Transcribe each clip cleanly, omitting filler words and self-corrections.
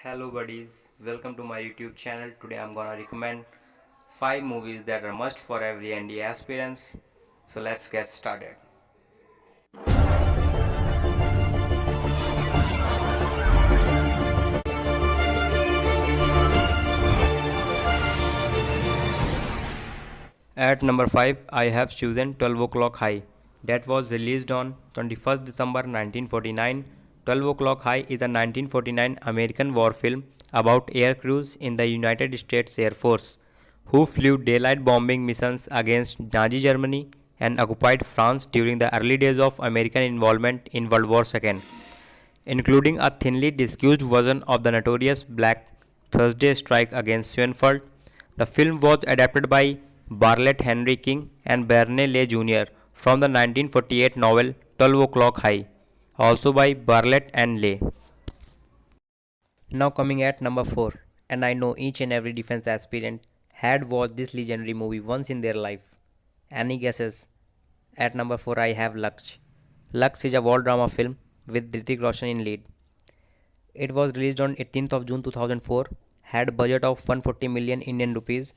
Hello buddies, welcome to my YouTube channel. Today I'm gonna recommend 5 movies that are must for every NDA aspirants. So let's get started. At number 5, I have chosen 12 O'Clock High. That was released on 21st December 1949. 12 O'Clock High is a 1949 American war film about air crews in the United States Air Force who flew daylight bombing missions against Nazi Germany and occupied France during the early days of American involvement in World War II, including a thinly disguised version of the notorious Black Thursday strike against Schoenfeld. The film was adapted by Bartlett Henry King and Barney Lee Jr. from the 1948 novel 12 O'Clock High, also by Bartlett and Lee. Now coming at number 4, and I know each and every defense aspirant had watched this legendary movie once in their life. Any guesses? At number 4 I have Lux. Lux is a war drama film with Hrithik Roshan in lead. It was released on 18th of June 2004, had budget of 140 million Indian rupees,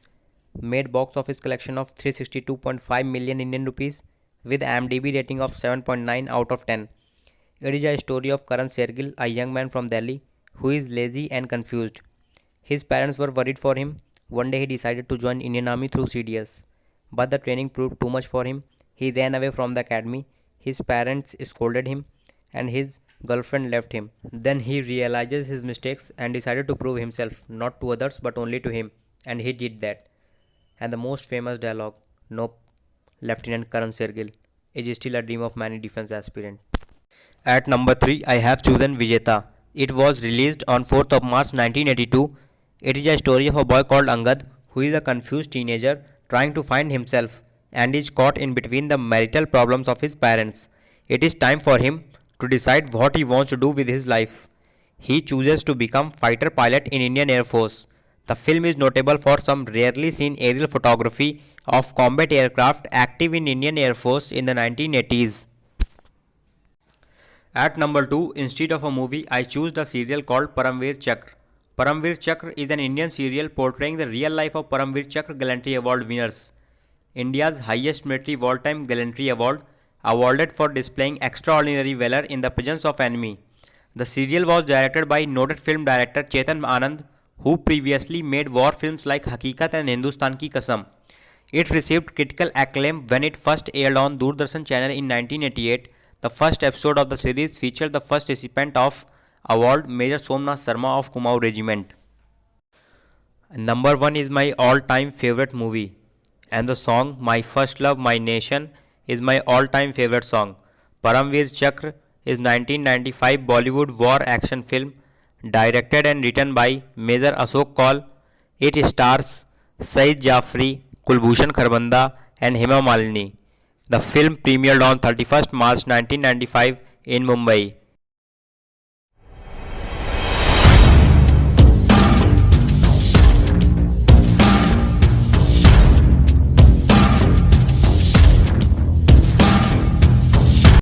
made box office collection of 362.5 million Indian rupees with IMDb rating of 7.9 out of 10. It is a story of Karan Sergil, a young man from Delhi who is lazy and confused. His parents were worried for him. One day he decided to join Indian Army through CDS, but the training proved too much for him. He ran away from the academy. His parents scolded him and his girlfriend left him. Then he realizes his mistakes and decided to prove himself, not to others but only to him, and he did that. And the most famous dialogue, "Nope, Lieutenant Karan Sergil," is still a dream of many defense aspirants. At number 3, I have chosen Vijeta. It was released on 4th of March 1982. It is a story of a boy called Angad who is a confused teenager trying to find himself and is caught in between the marital problems of his parents. It is time for him to decide what he wants to do with his life. He chooses to become fighter pilot in Indian Air Force. The film is notable for some rarely seen aerial photography of combat aircraft active in Indian Air Force in the 1980s. At number 2, instead of a movie, I choose the serial called Paramveer Chakra. Paramveer Chakra is an Indian serial portraying the real life of Paramveer Chakra Gallantry Award winners, India's highest military wartime gallantry award, awarded for displaying extraordinary valor in the presence of enemy. The serial was directed by noted film director Chetan Anand, who previously made war films like Hakikat and Hindustan Ki Kasam. It received critical acclaim when it first aired on Doordarshan channel in 1988. The first episode of the series featured the first recipient of award, Major Somnath Sharma of Kumaon Regiment. Number 1 is my all-time favorite movie, and the song My First Love, My Nation is my all-time favorite song. Paramveer Chakra is 1995 Bollywood war action film directed and written by Major Ashok Kaul. It stars Saeed Jaffrey, Kulbhushan Kharbanda and Hema Malini. The film premiered on 31st March 1995 in Mumbai.